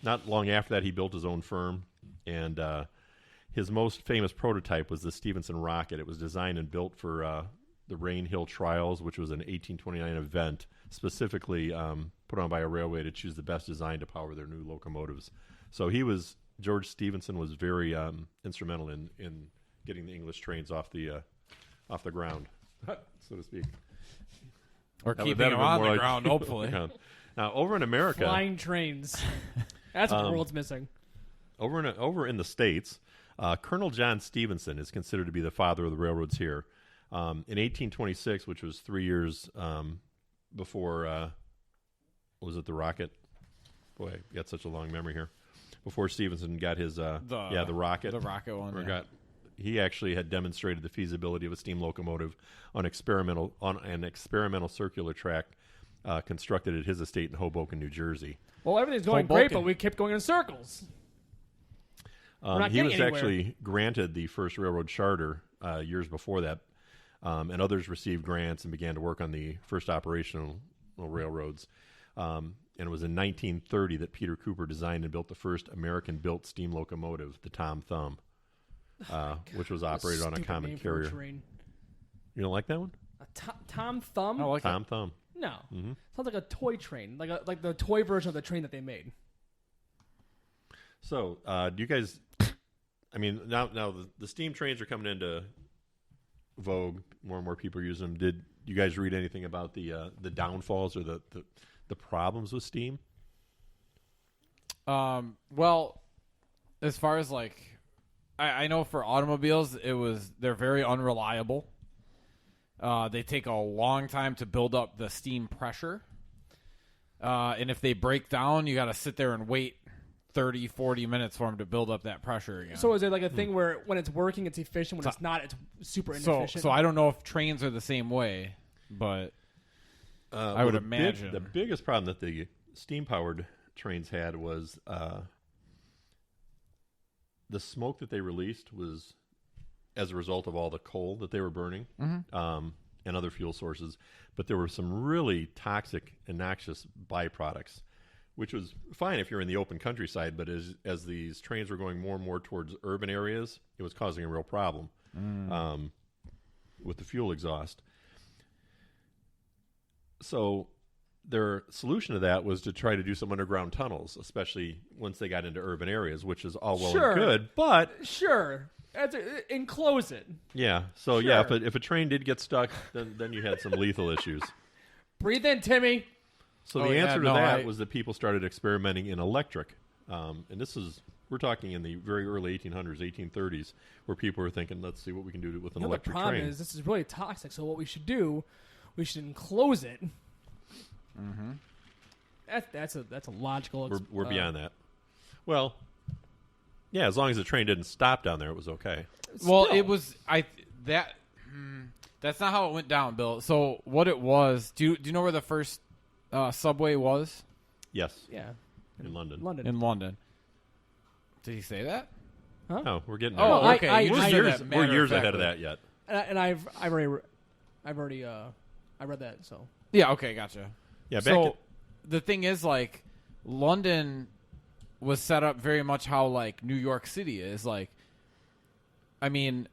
not long after that, he built his own firm, and his most famous prototype was the Stevenson rocket. It was designed and built for the Rain Hill Trials, which was an 1829 event specifically put on by a railway to choose the best design to power their new locomotives. So George Stephenson was very instrumental in getting the English trains off the ground, so to speak. Or keeping them on the ground, hopefully. Now, over in America... Flying trains. That's what the world's missing. Over in the States, Colonel John Stephenson is considered to be the father of the railroads here. In 1826, which was 3 years before... was it the rocket? Boy, I got such a long memory here. Before Stephenson got his... the rocket. The rocket one, he actually had demonstrated the feasibility of a steam locomotive on an experimental circular track constructed at his estate in Hoboken, New Jersey. Well, everything's going great, but we kept going in circles. He was actually granted the first railroad charter years before that, and others received grants and began to work on the first operational railroads. And it was in 1930 that Peter Cooper designed and built the first American-built steam locomotive, the Tom Thumb. Which was operated on a common carrier. You don't like that one? Tom Thumb? I like Tom Thumb. No. Mm-hmm. Sounds like a toy train, like the toy version of the train that they made. So, do you guys... I mean, now the steam trains are coming into vogue. More and more people are using them. Did you guys read anything about the downfalls or the problems with steam? Well, as far as I know for automobiles, they're very unreliable. They take a long time to build up the steam pressure. And if they break down, you got to sit there and wait 30, 40 minutes for them to build up that pressure again. So is it like a thing where when it's working, it's efficient, when it's not, it's super inefficient? So I don't know if trains are the same way, but I would imagine. The biggest problem that the steam-powered trains had was... the smoke that they released was as a result of all the coal that they were burning and other fuel sources. But there were some really toxic and noxious byproducts, which was fine if you're in the open countryside. But as these trains were going more and more towards urban areas, it was causing a real problem with the fuel exhaust. So their solution to that was to try to do some underground tunnels, especially once they got into urban areas, which is all well and good. But enclose it. Yeah. So if a train did get stuck, then you had some lethal issues. Breathe in, Timmy. So the answer to that was that people started experimenting in electric, and we're talking in the very early 1800s, 1830s, where people were thinking, let's see what we can do with an electric train. The problem is this is really toxic. So what we should do, we should enclose it. Mm-hmm. That's a logical. We're beyond that. Well, yeah, as long as the train didn't stop down there, it was okay. Well, it was that's not how it went down, Bill. So what it was? Do you know where the first subway was? Yes. Yeah. In London. In London. Did he say that? Huh? No, we're getting there. Oh, okay. We're years ahead of that yet. And I've already I read that. So yeah. Okay. Gotcha. Yeah. The thing is, London was set up very much how New York City is. I mean,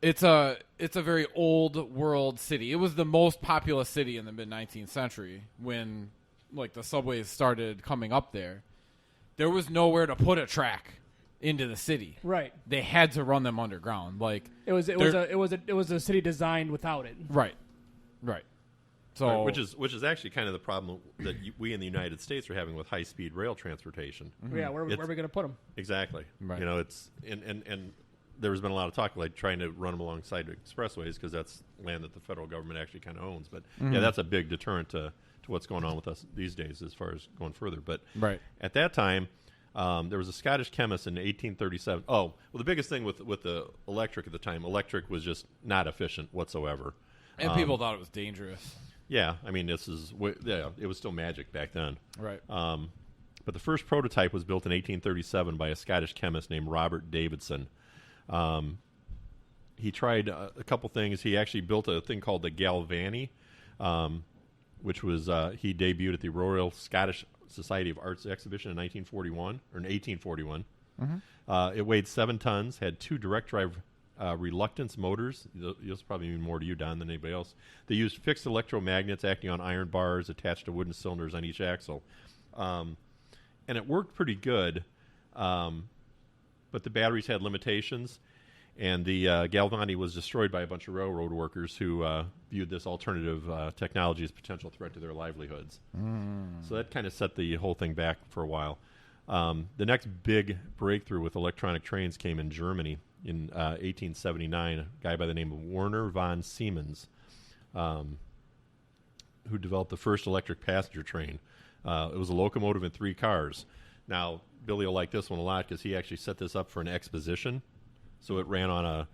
it's a very old world city. It was the most populous city in the mid-19th century when the subways started coming up there. There was nowhere to put a track into the city. Right. They had to run them underground. It was a city designed without it. Right. So, which is actually kind of the problem that we in the United States are having with high-speed rail transportation. Mm-hmm. Yeah, where are we going to put them? Exactly. Right. It's and there's been a lot of talk trying to run them alongside expressways because that's land that the federal government actually kind of owns. But yeah, that's a big deterrent to what's going on with us these days as far as going further. But at that time, there was a Scottish chemist in 1837. Oh, well, the biggest thing with the electric at the time, electric was just not efficient whatsoever, and people thought it was dangerous. Yeah, I mean, it was still magic back then. Right. But the first prototype was built in 1837 by a Scottish chemist named Robert Davidson. He tried a couple things. He actually built a thing called the Galvani, which was he debuted at the Royal Scottish Society of Arts exhibition in 1841. It weighed 7 tons, had 2 direct drive reluctance motors. This probably mean more to you, Don, than anybody else. They used fixed electromagnets acting on iron bars attached to wooden cylinders on each axle. And it worked pretty good, but the batteries had limitations, and the Galvani was destroyed by a bunch of railroad workers who viewed this alternative technology as a potential threat to their livelihoods. So that kind of set the whole thing back for a while. The next big breakthrough with electronic trains came in Germany in 1879. A guy by the name of Werner von Siemens, who developed the first electric passenger train. It was a locomotive and 3 cars. Now, Billy will like this one a lot because he actually set this up for an exposition. So it ran on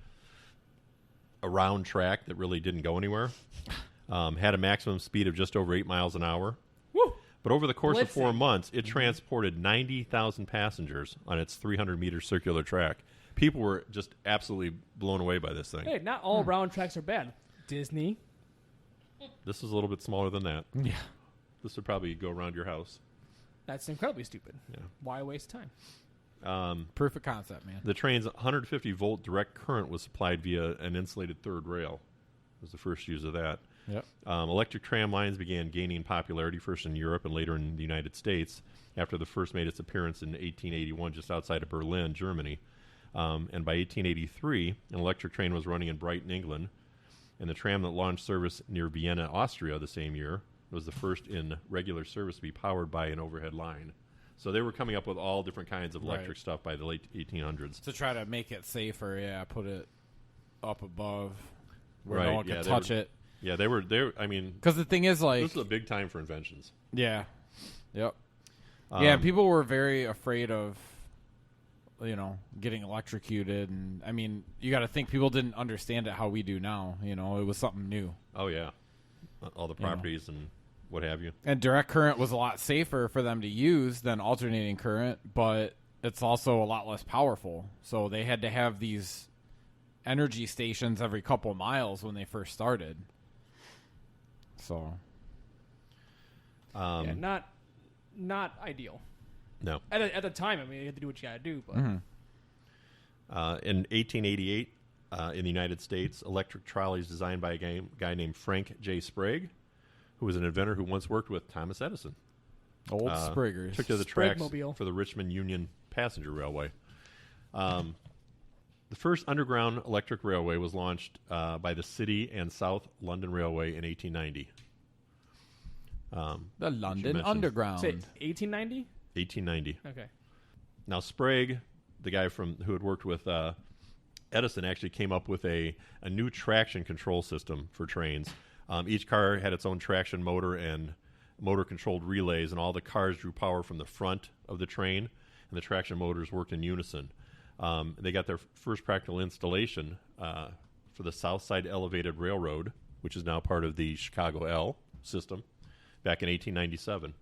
a round track that really didn't go anywhere. Had a maximum speed of just over 8 miles an hour. Woo! But over the course of 4 Blitzing. months, it transported 90,000 passengers on its 300-meter circular track. People were just absolutely blown away by this thing. Hey, not all round tracks are bad. Disney. This is a little bit smaller than that. Yeah. This would probably go around your house. That's incredibly stupid. Yeah. Why waste time? Proof of concept, man. The train's 150-volt direct current was supplied via an insulated third rail. Was the first use of that. Yep. Electric tram lines began gaining popularity first in Europe and later in the United States after the first made its appearance in 1881 just outside of Berlin, Germany. And by 1883, an electric train was running in Brighton, England, and the tram that launched service near Vienna, Austria the same year was the first in regular service to be powered by an overhead line. So they were coming up with all different kinds of electric Right. stuff by the late 1800s. To try to make it safer, put it up above where Right, no one yeah, can they touch were- it. Yeah, they were. I mean, Because the thing is, like, this is a big time for inventions. yeah, yep, yeah. Um, People were very afraid of, getting electrocuted, and I mean, you got to think people didn't understand it how we do now. It was something new, Oh yeah, all the properties and what have you. and direct current was a lot safer for them to use than alternating current, but it's also a lot less powerful. So they had to have these energy stations every couple miles when they first started. So Yeah, not ideal. No. At the time, I mean, you had to do what you got to do. But In 1888, in the United States, electric trolleys designed by a guy named Frank J. Sprague, who was an inventor who once worked with Thomas Edison. old Spriggers. Took to the tracks Sprague-mobile. for the Richmond Union Passenger Railway. The first underground electric railway was launched by the City and South London Railway in 1890. The London mentioned. Underground. say 1890. 1890. Okay. Now, Sprague, the guy who had worked with Edison, actually came up with a new traction control system for trains. Each car had its own traction motor and motor-controlled relays, and all the cars drew power from the front of the train, and the traction motors worked in unison. They got their first practical installation for the South Side Elevated Railroad, which is now part of the Chicago L system, back in 1897.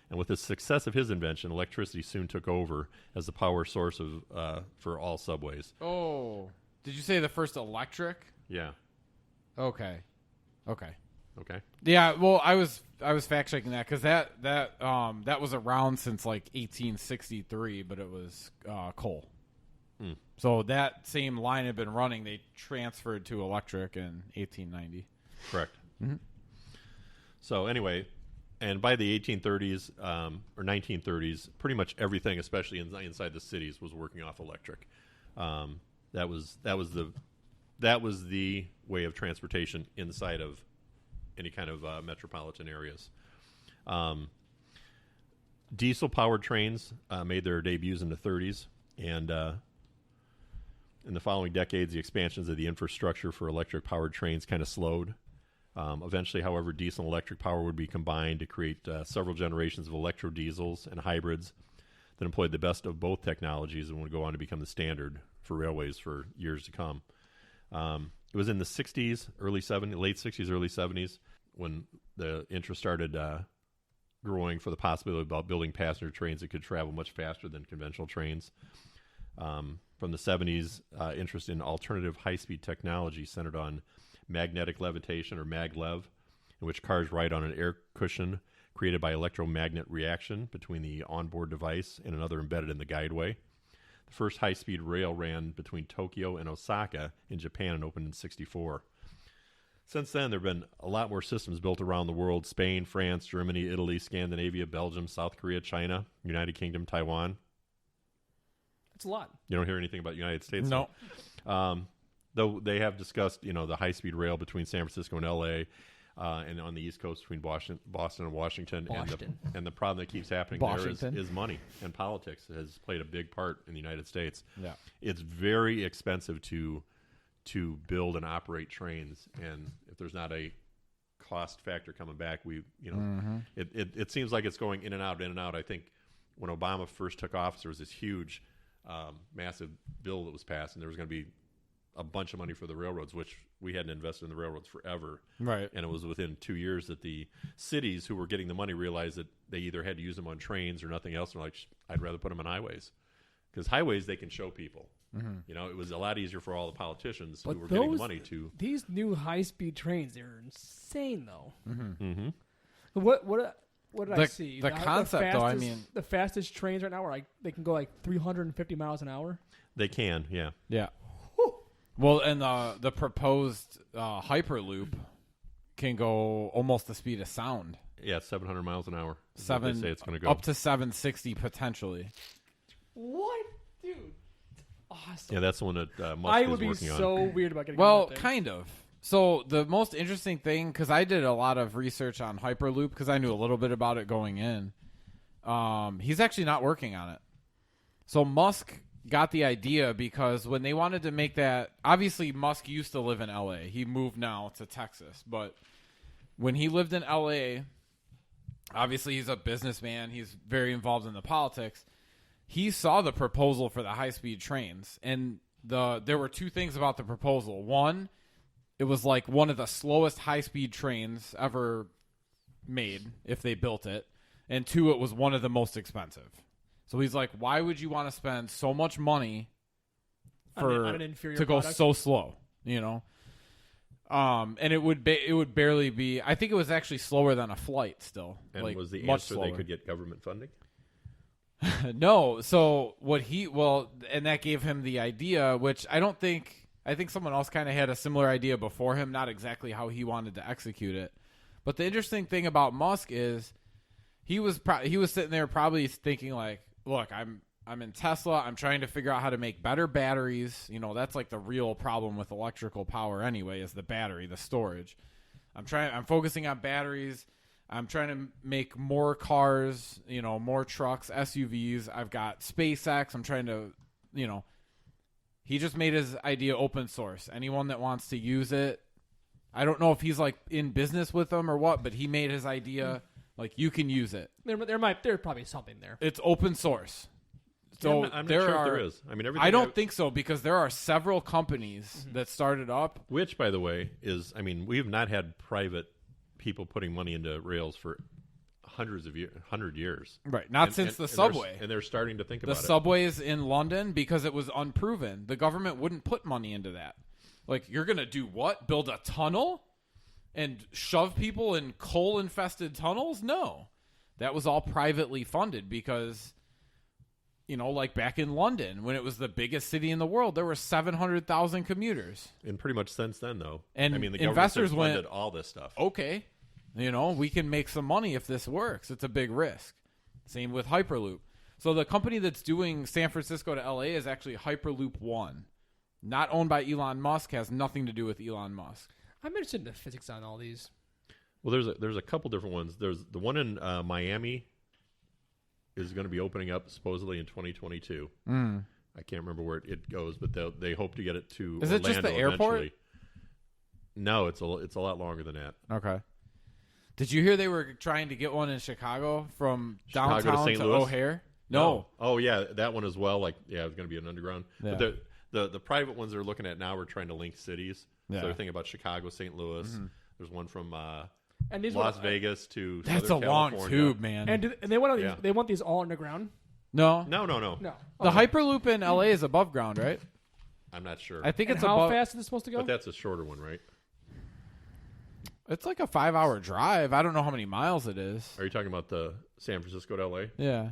And with the success of his invention, electricity soon took over as the power source for all subways. Oh, did you say the first electric? Yeah. Okay. Okay. Yeah. Well, I was fact checking that because that was around since like 1863, but it was coal. So that same line had been running. They transferred to electric in 1890. Correct. So anyway, and by the 1830s or 1930s, pretty much everything, especially inside the cities, was working off electric. That was the way of transportation inside of any kind of metropolitan areas. Diesel-powered trains made their debuts in the 30s, and in the following decades, the expansions of the infrastructure for electric-powered trains kind of slowed. Eventually, however, diesel and electric power would be combined to create several generations of electro-diesels and hybrids that employed the best of both technologies and would go on to become the standard for railways for years to come. It was in the 60s, late 60s, early 70s, when the interest started growing for the possibility about building passenger trains that could travel much faster than conventional trains. From the 70s, interest in alternative high-speed technology centered on magnetic levitation, or maglev, in which cars ride on an air cushion created by electromagnet reaction between the onboard device and another embedded in the guideway. The first high-speed rail ran between Tokyo and Osaka in Japan and opened in 1964. Since then, there have been a lot more systems built around the world: Spain, France, Germany, Italy, Scandinavia, Belgium, South Korea, China, United Kingdom, Taiwan. It's a lot. You don't hear anything about the United States? No. Though they have discussed, the high-speed rail between San Francisco and L.A., and on the East Coast between Boston and Washington. And the problem that keeps happening there is money, and politics has played a big part in the United States. Yeah. It's very expensive to build and operate trains, and if there's not a cost factor coming back, it seems like it's going in and out. I think when Obama first took office, there was this huge, massive bill that was passed, and there was going to be a bunch of money for the railroads, which we hadn't invested in the railroads forever. Right. And it was within 2 years that the cities who were getting the money realized that they either had to use them on trains or nothing else. And they're like, I'd rather put them on highways. Because highways, they can show people. Mm-hmm. It was a lot easier for all the politicians who were getting the money to. These new high-speed trains, they're insane, though. Mm-hmm. Mm-hmm. What did I see? The concept, though, I mean, the fastest trains right now are they can go like 350 miles an hour. They can, yeah. Yeah. Well, and the proposed Hyperloop can go almost the speed of sound. Yeah, 700 miles an hour. They say it's going to go up to 760 potentially. What, dude? Awesome. Yeah, that's the one that Musk I is would be working on. so weird about getting. Well, on that thing. kind of. So the most interesting thing, because I did a lot of research on Hyperloop because I knew a little bit about it going in. He's actually not working on it. So Musk got the idea because when they wanted to make that, obviously Musk used to live in LA. He moved now to Texas, but when he lived in LA, obviously he's a businessman. He's very involved in the politics. He saw the proposal for the high-speed trains, and there were two things about the proposal. One, it was like one of the slowest high-speed trains ever made if they built it, and two, it was one of the most expensive. So he's like, why would you want to spend so much money on an inferior to go product? so slow, And it would barely be, I think it was actually slower than a flight still. And like, was the much answer slower. they could get government funding? No. So and that gave him the idea, which I think someone else kind of had a similar idea before him, not exactly how he wanted to execute it. But the interesting thing about Musk is he was sitting there probably thinking like, look, I'm in Tesla. I'm trying to figure out how to make better batteries. That's like the real problem with electrical power anyway, is the battery, the storage. I'm focusing on batteries. I'm trying to make more cars, more trucks, SUVs. I've got SpaceX. I'm trying to, he just made his idea open source. Anyone that wants to use it, I don't know if he's like in business with them or what, but he made his idea like you can use it. There's probably something there. It's open source. So I'm not sure if there is. I mean, I don't think so, because there are several companies that started up. Which, by the way, we have not had private people putting money into rails for 100 years. Right. Not since the subway. And they're starting to think about it. The subways in London, because it was unproven. The government wouldn't put money into that. Like, you're going to do what? Build a tunnel? And shove people in coal-infested tunnels? No. That was all privately funded because, like back in London, when it was the biggest city in the world, there were 700,000 commuters. And pretty much since then, though. And the government investors funded all this stuff. Okay, we can make some money if this works. It's a big risk. Same with Hyperloop. So the company that's doing San Francisco to LA is actually Hyperloop One. Not owned by Elon Musk, has nothing to do with Elon Musk. I'm interested in the physics on all these. Well, there's a couple different ones. There's the one in Miami is going to be opening up supposedly in 2022. I can't remember where it goes, but they hope to get it to Is Orlando it just the airport? eventually. No, it's a lot longer than that. Okay. Did you hear they were trying to get one in Chicago from downtown St. to Louis? O'Hare? No. Oh yeah, that one as well. Like, yeah, it's going to be an underground. Yeah. But the private ones they're looking at now are trying to link cities. Yeah. So they're thinking about Chicago, St. Louis. There's one from And these Las Vegas to That's Southern a long California. tube, man. And they want these all underground. No. No. No. The Hyperloop in LA is above ground, right? I'm not sure. I think And it's how above. fast is it supposed to go? But that's a shorter one, right? It's like a 5-hour drive. I don't know how many miles it is. Are you talking about the San Francisco to L.A.? Yeah.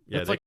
Yeah, It's they like